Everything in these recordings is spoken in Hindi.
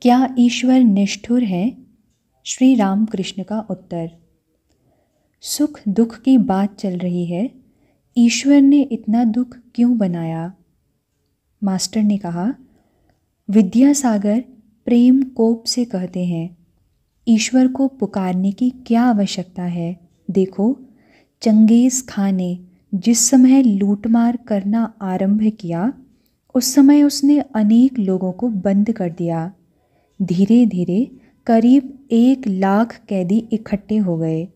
क्या ईश्वर निष्ठुर है? श्री राम कृष्ण का उत्तर। सुख दुख की बात चल रही है, ईश्वर ने इतना दुख क्यों बनाया? मास्टर ने कहा, विद्यासागर प्रेम कोप से कहते हैं, ईश्वर को पुकारने की क्या आवश्यकता है? देखो, चंगेज़ खान ने जिस समय लूटमार करना आरंभ किया, उस समय उसने अनेक लोगों को बंद कर दिया। धीरे धीरे करीब 1 लाख कैदी इकट्ठे हो गए।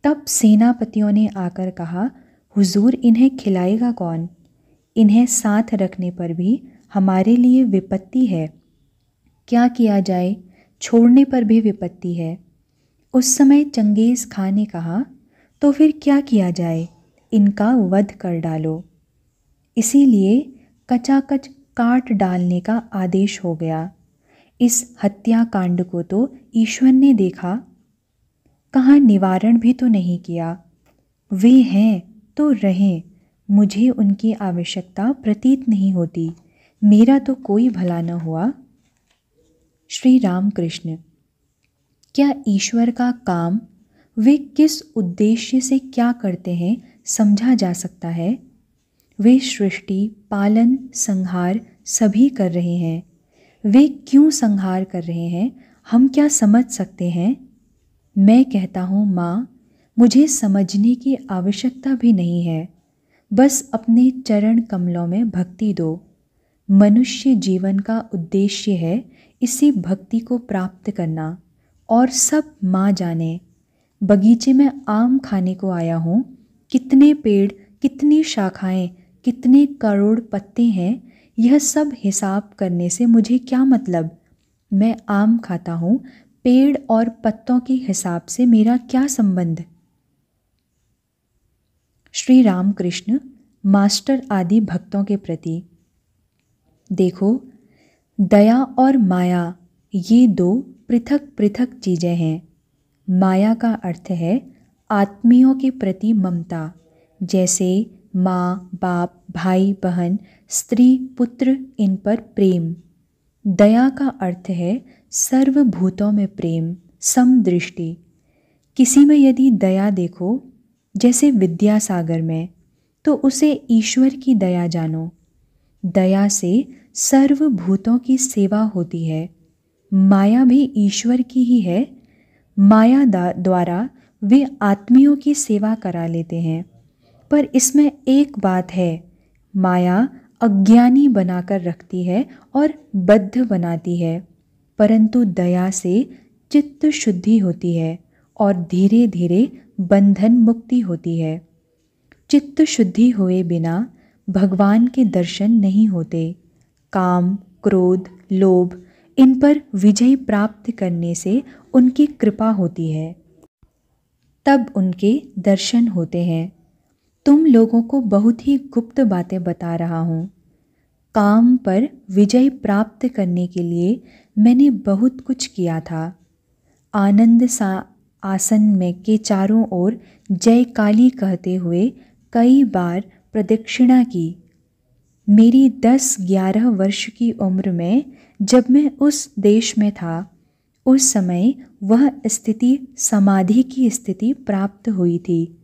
तब सेनापतियों ने आकर कहा, हुजूर, इन्हें खिलाएगा कौन? इन्हें साथ रखने पर भी हमारे लिए विपत्ति है। क्या किया जाए? छोड़ने पर भी विपत्ति है। उस समय चंगेज़ खान ने कहा, तो फिर क्या किया जाए? इनका वध कर डालो। इसीलिए कचाकच काट डालने का आदेश हो गया। इस हत्याकांड को तो ईश्वर ने देखा, कहाँ निवारण भी तो नहीं किया। वे हैं तो रहें, मुझे उनकी आवश्यकता प्रतीत नहीं होती। मेरा तो कोई भला न हुआ। श्री राम कृष्ण। क्या ईश्वर का काम वे किस उद्देश्य से क्या करते हैं समझा जा सकता है? वे सृष्टि, पालन, संहार सभी कर रहे हैं। वे क्यों संहार कर रहे हैं, हम क्या समझ सकते हैं? मैं कहता हूँ, माँ, मुझे समझने की आवश्यकता भी नहीं है। बस अपने चरण कमलों में भक्ति दो। मनुष्य जीवन का उद्देश्य है इसी भक्ति को प्राप्त करना, और सब माँ जाने। बगीचे में आम खाने को आया हूँ। कितने पेड़, कितनी शाखाएं, कितने करोड़ पत्ते हैं, यह सब हिसाब करने से मुझे क्या मतलब? मैं आम खाता हूँ, पेड़ और पत्तों के हिसाब से मेरा क्या संबंध? श्री राम कृष्ण मास्टर आदि भक्तों के प्रति। देखो, दया और माया ये 2 पृथक पृथक चीज़ें हैं। माया का अर्थ है आत्मियों के प्रति ममता, जैसे माँ बाप, भाई बहन, स्त्री पुत्र, इन पर प्रेम। दया का अर्थ है सर्वभूतों में प्रेम, समदृष्टि। किसी में यदि दया देखो, जैसे विद्यासागर में, तो उसे ईश्वर की दया जानो। दया से सर्वभूतों की सेवा होती है। माया भी ईश्वर की ही है। माया द्वारा वे आत्मियों की सेवा करा लेते हैं। पर इसमें एक बात है, माया अज्ञानी बनाकर रखती है और बद्ध बनाती है, परंतु दया से चित्त शुद्धि होती है और धीरे धीरे बंधन मुक्ति होती है। चित्त शुद्धि हुए बिना भगवान के दर्शन नहीं होते। काम, क्रोध, लोभ, इन पर विजय प्राप्त करने से उनकी कृपा होती है, तब उनके दर्शन होते हैं। तुम लोगों को बहुत ही गुप्त बातें बता रहा हूँ। काम पर विजय प्राप्त करने के लिए मैंने बहुत कुछ किया था। आनंद सा आसन में के चारों ओर जय काली कहते हुए कई बार प्रदक्षिणा की। मेरी 10-11 वर्ष की उम्र में जब मैं उस देश में था, उस समय वह स्थिति समाधि की स्थिति प्राप्त हुई थी।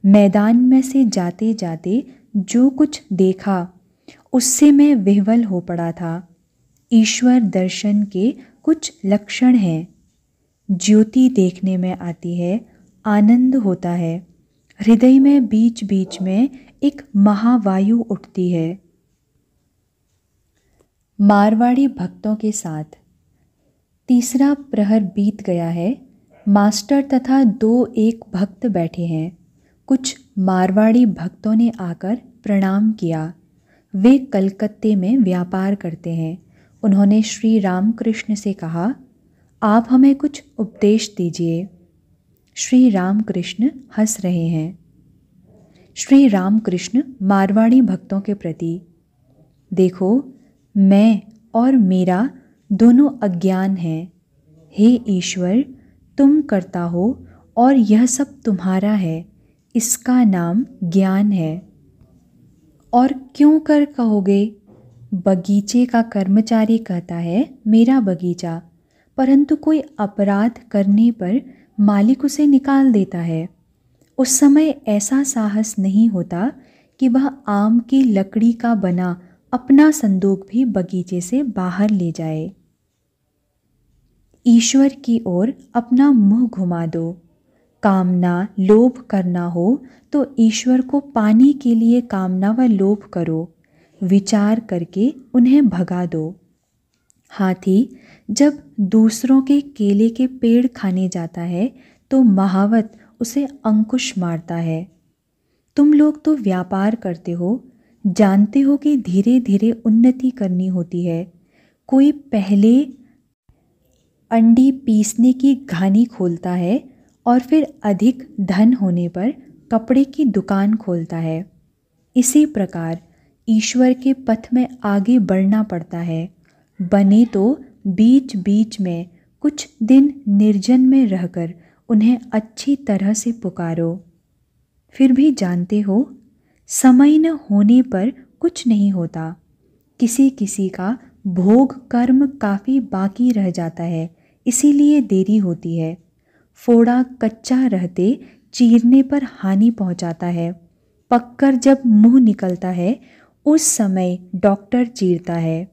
मैदान में से जाते जाते जो कुछ देखा, उससे मैं विह्वल हो पड़ा था। ईश्वर दर्शन के कुछ लक्षण हैं। ज्योति देखने में आती है, आनंद होता है। हृदय में बीच बीच में एक महावायु उठती है। मारवाड़ी भक्तों के साथ। तीसरा प्रहर बीत गया है। मास्टर तथा 2-1 भक्त बैठे हैं। कुछ मारवाड़ी भक्तों ने आकर प्रणाम किया। वे कलकत्ते में व्यापार करते हैं। उन्होंने श्री राम कृष्ण से कहा, आप हमें कुछ उपदेश दीजिए। श्री राम कृष्ण हंस रहे हैं। श्री राम कृष्ण मारवाड़ी भक्तों के प्रति। देखो, मैं और मेरा दोनों अज्ञान हैं। हे ईश्वर, तुम करता हो और यह सब तुम्हारा है। इसका नाम ज्ञान है। और क्यों कर कहोगे? बगीचे का कर्मचारी कहता है मेरा बगीचा, परंतु कोई अपराध करने पर मालिक उसे निकाल देता है। उस समय ऐसा साहस नहीं होता कि वह आम की लकड़ी का बना अपना संदूक भी बगीचे से बाहर ले जाए। ईश्वर की ओर अपना मुंह घुमा दो। कामना लोभ करना हो तो ईश्वर को पाने के लिए कामना व लोभ करो, विचार करके उन्हें भगा दो। हाथी जब दूसरों के केले के पेड़ खाने जाता है तो महावत उसे अंकुश मारता है। तुम लोग तो व्यापार करते हो, जानते हो कि धीरे धीरे उन्नति करनी होती है। कोई पहले अंडी पीसने की घानी खोलता है और फिर अधिक धन होने पर कपड़े की दुकान खोलता है। इसी प्रकार ईश्वर के पथ में आगे बढ़ना पड़ता है। बने तो बीच बीच में कुछ दिन निर्जन में रहकर उन्हें अच्छी तरह से पुकारो। फिर भी जानते हो, समय न होने पर कुछ नहीं होता। किसी किसी का भोग कर्म काफ़ी बाकी रह जाता है, इसीलिए देरी होती है। फोड़ा कच्चा रहते चीरने पर हानि पहुंचाता है। पककर जब मुंह निकलता है उस समय डॉक्टर चीरता है।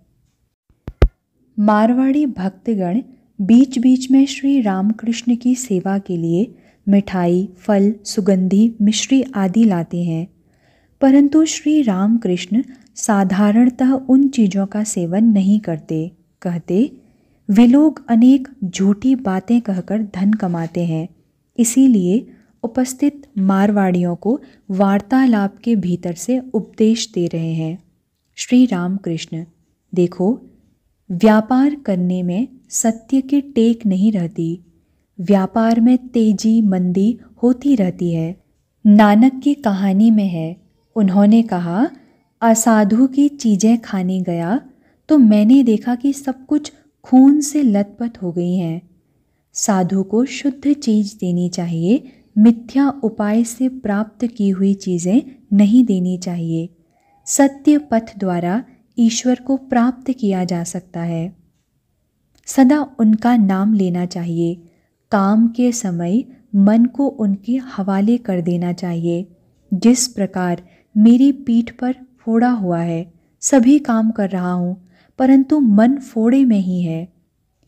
मारवाड़ी भक्तगण बीच बीच में श्री रामकृष्ण की सेवा के लिए मिठाई, फल, सुगंधी मिश्री आदि लाते हैं, परंतु श्री रामकृष्ण साधारणतः उन चीज़ों का सेवन नहीं करते। कहते, वे लोग अनेक झूठी बातें कहकर धन कमाते हैं, इसीलिए उपस्थित मारवाड़ियों को वार्तालाप के भीतर से उपदेश दे रहे हैं। श्री रामकृष्ण, देखो, व्यापार करने में सत्य की टेक नहीं रहती। व्यापार में तेजी मंदी होती रहती है। नानक की कहानी में है, उन्होंने कहा, असाधु की चीज़ें खाने गया तो मैंने देखा कि सब कुछ खून से लथपथ हो गई हैं। साधु को शुद्ध चीज़ देनी चाहिए, मिथ्या उपाय से प्राप्त की हुई चीज़ें नहीं देनी चाहिए। सत्य पथ द्वारा ईश्वर को प्राप्त किया जा सकता है। सदा उनका नाम लेना चाहिए। काम के समय मन को उनके हवाले कर देना चाहिए। जिस प्रकार मेरी पीठ पर फोड़ा हुआ है, सभी काम कर रहा हूँ, परंतु मन फोड़े में ही है।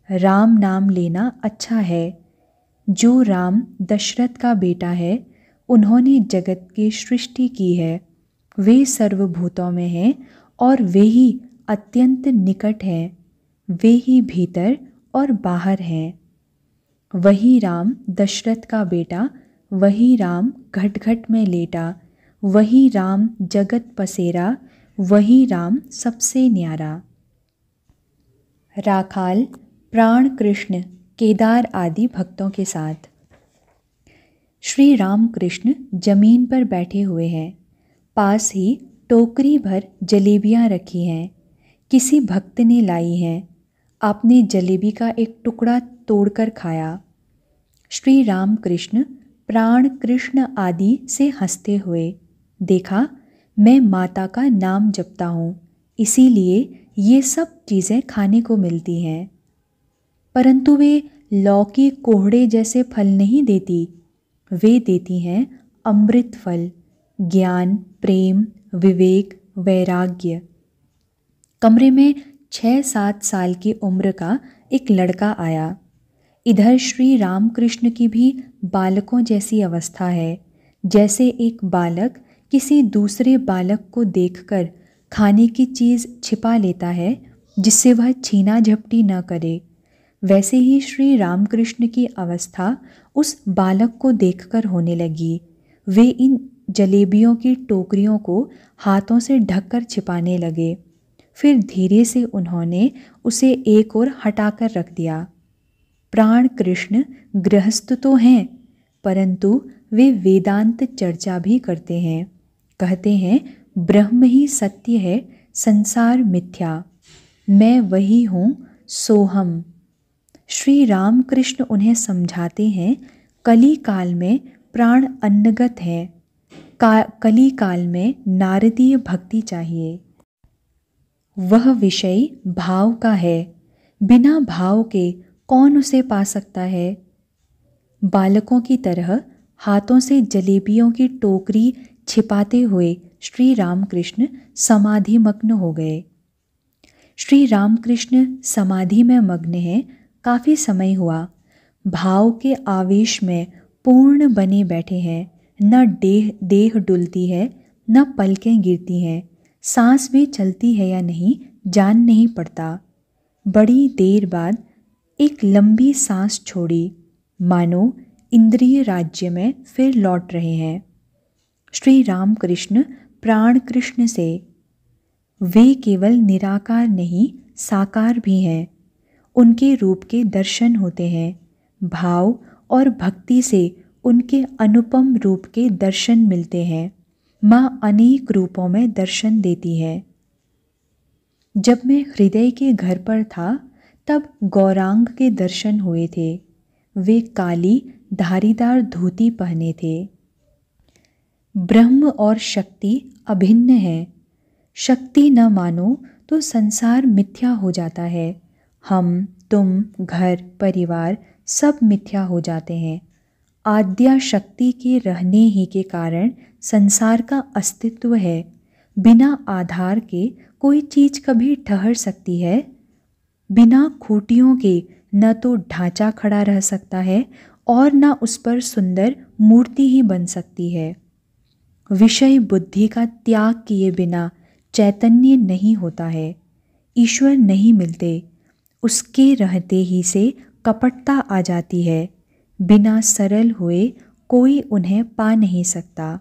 राम नाम लेना अच्छा है। जो राम दशरथ का बेटा है, उन्होंने जगत की सृष्टि की है। वे सर्वभूतों में हैं और वे ही अत्यंत निकट हैं। वे ही भीतर और बाहर हैं। वही राम दशरथ का बेटा, वही राम घट घट में लेटा, वही राम जगत पसेरा, वही राम सबसे न्यारा। राखाल प्राण कृष्ण केदार आदि भक्तों के साथ। श्री रामकृष्ण जमीन पर बैठे हुए हैं। पास ही टोकरी भर जलेबियां रखी हैं। किसी भक्त ने लाई हैं। आपने जलेबी का एक टुकड़ा तोड़कर खाया। श्री रामकृष्ण प्राण कृष्ण आदि से हंसते हुए, देखा, मैं माता का नाम जपता हूँ, इसीलिए ये सब चीज़ें खाने को मिलती हैं। परंतु वे लौकी कोहड़े जैसे फल नहीं देती। वे देती हैं अमृत फल, ज्ञान, प्रेम, विवेक, वैराग्य। कमरे में 6-7 साल की उम्र का एक लड़का आया। इधर श्री रामकृष्ण की भी बालकों जैसी अवस्था है। जैसे एक बालक किसी दूसरे बालक को देखकर खाने की चीज़ छिपा लेता है जिससे वह छीना झपटी न करे, वैसे ही श्री रामकृष्ण की अवस्था उस बालक को देखकर होने लगी। वे इन जलेबियों की टोकरियों को हाथों से ढककर छिपाने लगे। फिर धीरे से उन्होंने उसे एक ओर हटाकर रख दिया। प्राण कृष्ण गृहस्थ तो हैं, परंतु वे वेदांत चर्चा भी करते हैं। कहते हैं, ब्रह्म ही सत्य है, संसार मिथ्या, मैं वही हूँ, सोहम। श्री रामकृष्ण उन्हें समझाते हैं, कली काल में प्राण अन्नगत है। कली काल में नारदीय भक्ति चाहिए। वह विषय भाव का है, बिना भाव के कौन उसे पा सकता है। बालकों की तरह हाथों से जलेबियों की टोकरी छिपाते हुए श्री रामकृष्ण समाधिमग्न हो गए। श्री रामकृष्ण समाधि में मग्न हैं, काफ़ी समय हुआ। भाव के आवेश में पूर्ण बने बैठे हैं। न देह डुलती है, न पलकें गिरती हैं, सांस भी चलती है या नहीं जान नहीं पड़ता। बड़ी देर बाद एक लंबी सांस छोड़ी, मानो इंद्रिय राज्य में फिर लौट रहे हैं। श्री रामकृष्ण प्राण कृष्ण से, वे केवल निराकार नहीं साकार भी हैं। उनके रूप के दर्शन होते हैं। भाव और भक्ति से उनके अनुपम रूप के दर्शन मिलते हैं। माँ अनेक रूपों में दर्शन देती है। जब मैं हृदय के घर पर था तब गौरांग के दर्शन हुए थे। वे काली धारीदार धोती पहने थे। ब्रह्म और शक्ति अभिन्न है। शक्ति न मानो तो संसार मिथ्या हो जाता है। हम, तुम, घर, परिवार सब मिथ्या हो जाते हैं। आद्या शक्ति के रहने ही के कारण संसार का अस्तित्व है। बिना आधार के कोई चीज़ कभी ठहर सकती है? बिना खूंटियों के न तो ढांचा खड़ा रह सकता है और न उस पर सुंदर मूर्ति ही बन सकती है। विषय बुद्धि का त्याग किए बिना चैतन्य नहीं होता है। ईश्वर नहीं मिलते, उसके रहते ही से कपटता आ जाती है। बिना सरल हुए कोई उन्हें पा नहीं सकता।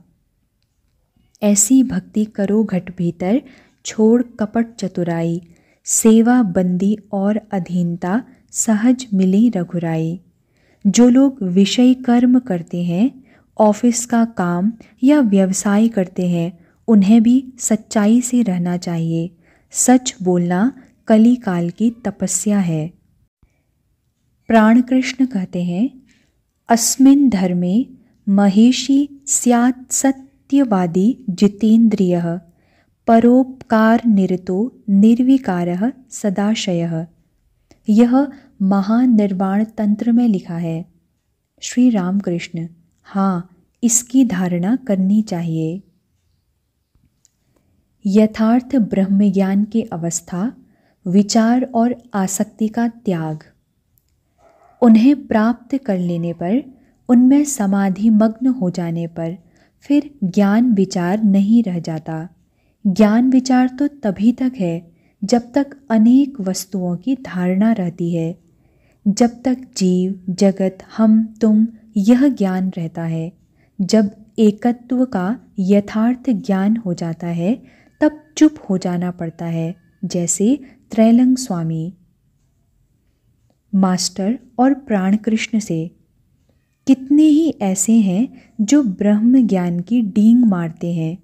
ऐसी भक्ति करो घट भीतर, छोड़ कपट चतुराई। सेवा बंदी और अधीनता, सहज मिली रघुराई। जो लोग विषय कर्म करते हैं, ऑफिस का काम या व्यवसाय करते हैं, उन्हें भी सच्चाई से रहना चाहिए। सच बोलना कली काल की तपस्या है। प्राणकृष्ण कहते हैं, अस्मिन् धर्मे महेशी स्यात् सत्यवादी जितेन्द्रियः, परोपकार निरतो निर्विकारः सदाशयः। यह महानिर्वाण तंत्र में लिखा है। श्री रामकृष्ण, हाँ, इसकी धारणा करनी चाहिए। यथार्थ ब्रह्मज्ञान की अवस्था, विचार और आसक्ति का त्याग। उन्हें प्राप्त कर लेने पर, उनमें समाधि मग्न हो जाने पर फिर ज्ञान विचार नहीं रह जाता। ज्ञान विचार तो तभी तक है जब तक अनेक वस्तुओं की धारणा रहती है। जब तक जीव, जगत, हम, तुम, यह ज्ञान रहता है। जब एकत्व का यथार्थ ज्ञान हो जाता है तब चुप हो जाना पड़ता है, जैसे त्रैलंग स्वामी। मास्टर और प्राणकृष्ण से, कितने ही ऐसे हैं जो ब्रह्म ज्ञान की डींग मारते हैं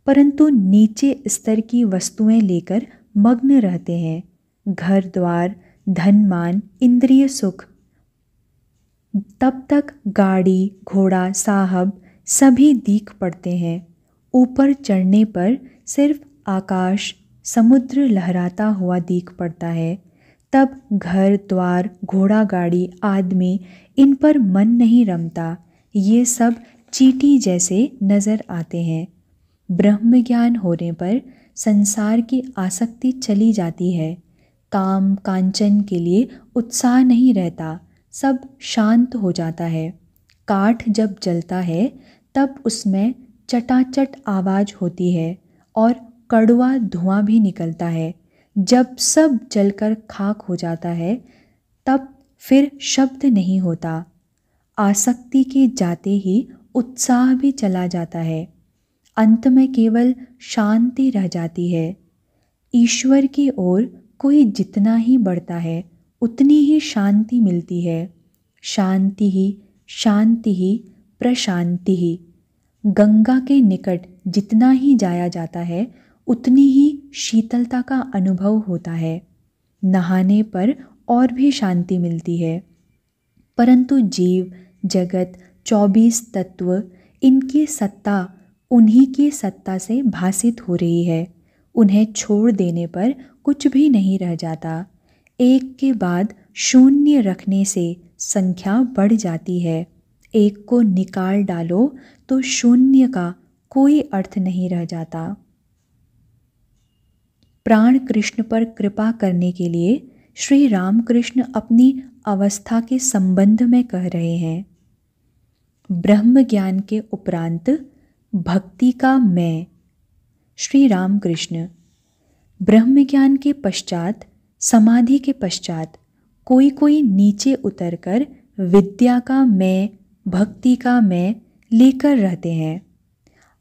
परंतु नीचे स्तर की वस्तुएं लेकर मग्न रहते हैं। घर द्वार, धन मान, इंद्रिय सुख। तब तक गाड़ी, घोड़ा, साहब सभी दीख पड़ते हैं। ऊपर चढ़ने पर सिर्फ आकाश, समुद्र लहराता हुआ दीख पड़ता है। तब घर द्वार, घोड़ा गाड़ी, आदमी, इन पर मन नहीं रमता। ये सब चींटी जैसे नज़र आते हैं। ब्रह्म ज्ञान होने पर संसार की आसक्ति चली जाती है। काम कांचन के लिए उत्साह नहीं रहता, सब शांत हो जाता है। काठ जब जलता है तब उसमें चटाचट आवाज़ होती है और कड़वा धुआं भी निकलता है। जब सब जलकर खाक हो जाता है तब फिर शब्द नहीं होता। आसक्ति के जाते ही उत्साह भी चला जाता है। अंत में केवल शांति रह जाती है। ईश्वर की ओर कोई जितना ही बढ़ता है उतनी ही शांति मिलती है। शांति ही प्रशांति ही। गंगा के निकट जितना ही जाया जाता है उतनी ही शीतलता का अनुभव होता है। नहाने पर और भी शांति मिलती है। परंतु जीव, जगत, 24 तत्व, इनकी सत्ता उन्हीं की सत्ता से भासित हो रही है। उन्हें छोड़ देने पर कुछ भी नहीं रह जाता। एक के बाद शून्य रखने से संख्या बढ़ जाती है। एक को निकाल डालो तो शून्य का कोई अर्थ नहीं रह जाता। प्राण कृष्ण पर कृपा करने के लिए श्री रामकृष्ण अपनी अवस्था के संबंध में कह रहे हैं। ब्रह्म ज्ञान के उपरांत भक्ति का मैं। श्री रामकृष्ण, ब्रह्म ज्ञान के पश्चात, समाधि के पश्चात कोई कोई नीचे उतरकर विद्या का मैं, भक्ति का मैं लेकर रहते हैं।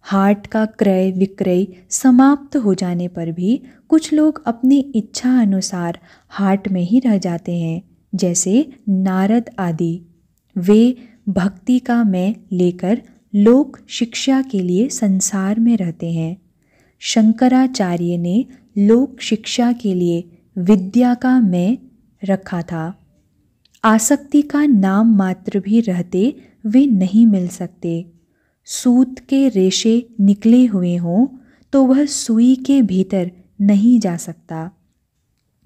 हाट का क्रय विक्रय समाप्त हो जाने पर भी कुछ लोग अपनी इच्छा अनुसार हाट में ही रह जाते हैं, जैसे नारद आदि। वे भक्ति का मैं लेकर लोक शिक्षा के लिए संसार में रहते हैं। शंकराचार्य ने लोक शिक्षा के लिए विद्या का मैं रखा था। आसक्ति का नाम मात्र भी रहते वे नहीं मिल सकते। सूत के रेशे निकले हुए हों तो वह सुई के भीतर नहीं जा सकता।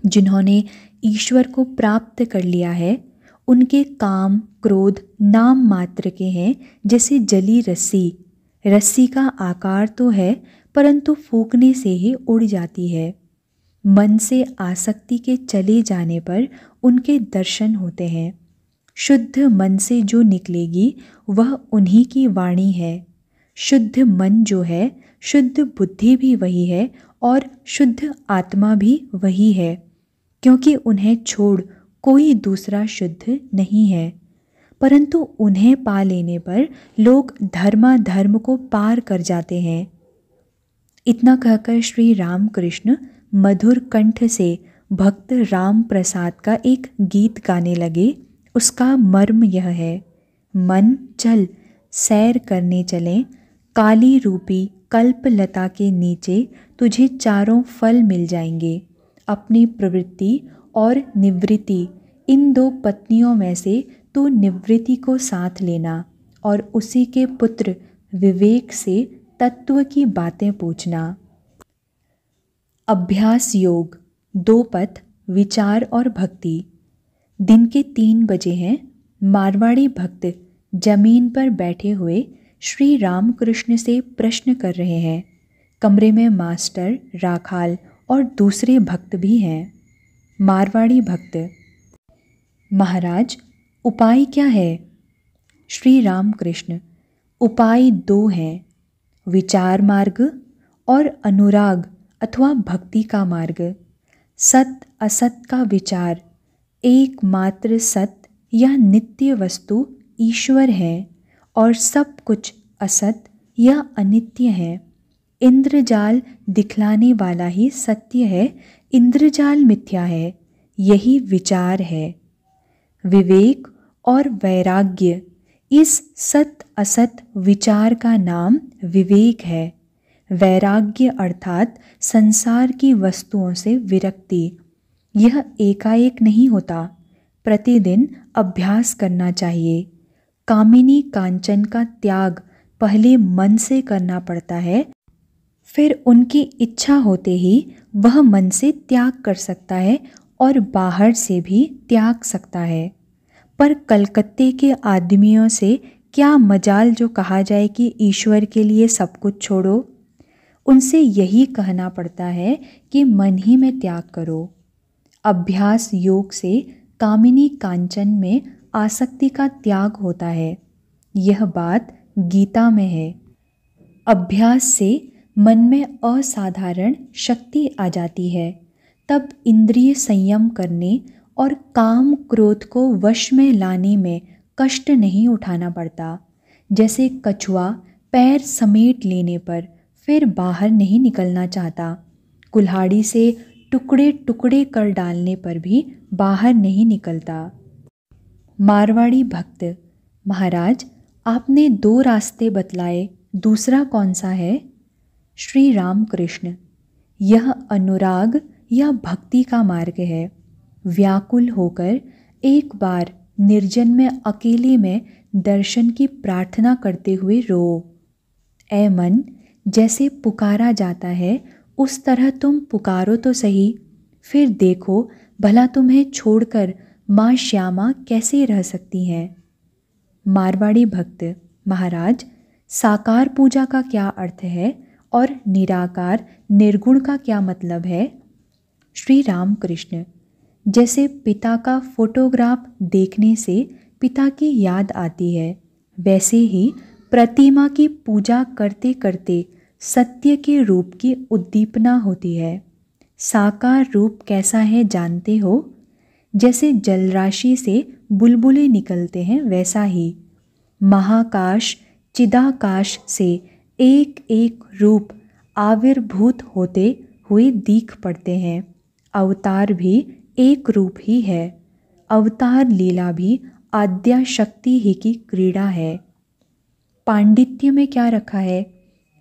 जिन्होंने ईश्वर को प्राप्त कर लिया है उनके काम क्रोध नाम मात्र के हैं, जैसे जली रस्सी। रस्सी का आकार तो है परंतु फूंकने से ही उड़ जाती है। मन से आसक्ति के चले जाने पर उनके दर्शन होते हैं। शुद्ध मन से जो निकलेगी वह उन्हीं की वाणी है। शुद्ध मन जो है, शुद्ध बुद्धि भी वही है और शुद्ध आत्मा भी वही है, क्योंकि उन्हें छोड़ कोई दूसरा शुद्ध नहीं है। परंतु उन्हें पा लेने पर लोग धर्माधर्म को पार कर जाते हैं। इतना कहकर श्री रामकृष्ण मधुर कंठ से भक्त राम प्रसाद का एक गीत गाने लगे। उसका मर्म यह है, मन चल सैर करने चलें, काली रूपी कल्पलता के नीचे तुझे चारों फल मिल जाएंगे। अपनी प्रवृत्ति और निवृत्ति इन दो पत्नियों में से तू निवृत्ति को साथ लेना और उसी के पुत्र विवेक से तत्व की बातें पूछना। अभ्यास योग, दो पथ, विचार और भक्ति। दिन के 3 बजे हैं। मारवाड़ी भक्त जमीन पर बैठे हुए श्री रामकृष्ण से प्रश्न कर रहे हैं। कमरे में मास्टर, राखाल और दूसरे भक्त भी हैं। मारवाड़ी भक्त, महाराज उपाय क्या है? श्री रामकृष्ण, उपाय 2 हैं, विचार मार्ग और अनुराग अथवा भक्ति का मार्ग। सत असत का विचार, एकमात्र सत्य या नित्य वस्तु ईश्वर है और सब कुछ असत या अनित्य है। इंद्रजाल दिखलाने वाला ही सत्य है, इंद्रजाल मिथ्या है, यही विचार है। विवेक और वैराग्य, इस सत असत विचार का नाम विवेक है। वैराग्य अर्थात संसार की वस्तुओं से विरक्ति। यह एकाएक नहीं होता, प्रतिदिन अभ्यास करना चाहिए। कामिनी कांचन का त्याग पहले मन से करना पड़ता है, फिर उनकी इच्छा होते ही वह मन से त्याग कर सकता है और बाहर से भी त्याग सकता है। पर कलकत्ते के आदमियों से क्या मजाल जो कहा जाए कि ईश्वर के लिए सब कुछ छोड़ो। उनसे यही कहना पड़ता है कि मन ही में त्याग करो। अभ्यास योग से कामिनी कांचन में आसक्ति का त्याग होता है। यह बात गीता में है। अभ्यास से मन में असाधारण शक्ति आ जाती है। तब इंद्रिय संयम करने और काम क्रोध को वश में लाने में कष्ट नहीं उठाना पड़ता। जैसे कछुआ पैर समेट लेने पर फिर बाहर नहीं निकलना चाहता, कुल्हाड़ी से टुकड़े टुकड़े कर डालने पर भी बाहर नहीं निकलता। मारवाड़ी भक्त, महाराज आपने 2 रास्ते बतलाए, दूसरा कौन सा है? श्री रामकृष्ण, यह अनुराग या भक्ति का मार्ग है। व्याकुल होकर एक बार निर्जन में अकेले में दर्शन की प्रार्थना करते हुए रो। ऐ मन, जैसे पुकारा जाता है उस तरह तुम पुकारो तो सही, फिर देखो भला तुम्हें छोड़कर माँ श्यामा कैसे रह सकती हैं। मारवाड़ी भक्त: महाराज, साकार पूजा का क्या अर्थ है और निराकार निर्गुण का क्या मतलब है? श्री राम कृष्ण: जैसे पिता का फोटोग्राफ देखने से पिता की याद आती है, वैसे ही प्रतिमा की पूजा करते करते सत्य के रूप की उद्दीपना होती है। साकार रूप कैसा है जानते हो? जैसे जलराशि से बुलबुले निकलते हैं, वैसा ही महाकाश चिदाकाश से एक एक रूप आविर्भूत होते हुए दिख पड़ते हैं। अवतार भी एक रूप ही है। अवतार लीला भी आद्या शक्ति ही की क्रीड़ा है। पांडित्य में क्या रखा है?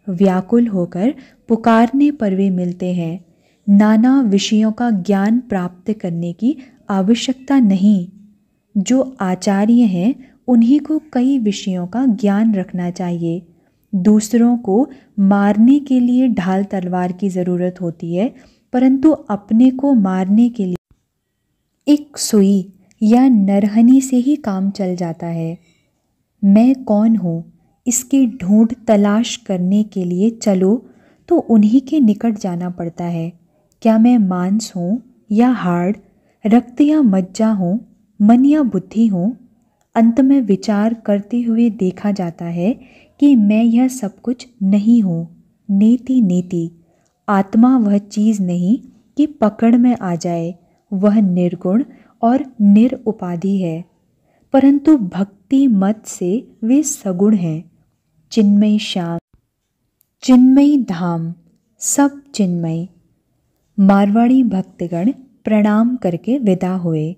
व्याकुल होकर पुकारने पर वे मिलते हैं। नाना विषयों का ज्ञान प्राप्त करने की आवश्यकता नहीं। जो आचार्य हैं उन्हीं को कई विषयों का ज्ञान रखना चाहिए। दूसरों को मारने के लिए ढाल तलवार की ज़रूरत होती है, परंतु अपने को मारने के लिए एक सुई या नरहनी से ही काम चल जाता है। मैं कौन हूँ इसकी ढूंढ तलाश करने के लिए चलो तो उन्हीं के निकट जाना पड़ता है। क्या मैं मांस हूँ या हाड़, रक्त या मज्जा हूँ, मन या बुद्धि हूँ? अंत में विचार करते हुए देखा जाता है कि मैं यह सब कुछ नहीं हूँ। नेति नेति, आत्मा वह चीज़ नहीं कि पकड़ में आ जाए, वह निर्गुण और निरुपाधि है, परंतु भक्ति मत से वे सगुण हैं। चिन्मय श्याम, चिन्मय धाम, सब चिन्मय। मारवाड़ी भक्तगण प्रणाम करके विदा हुए।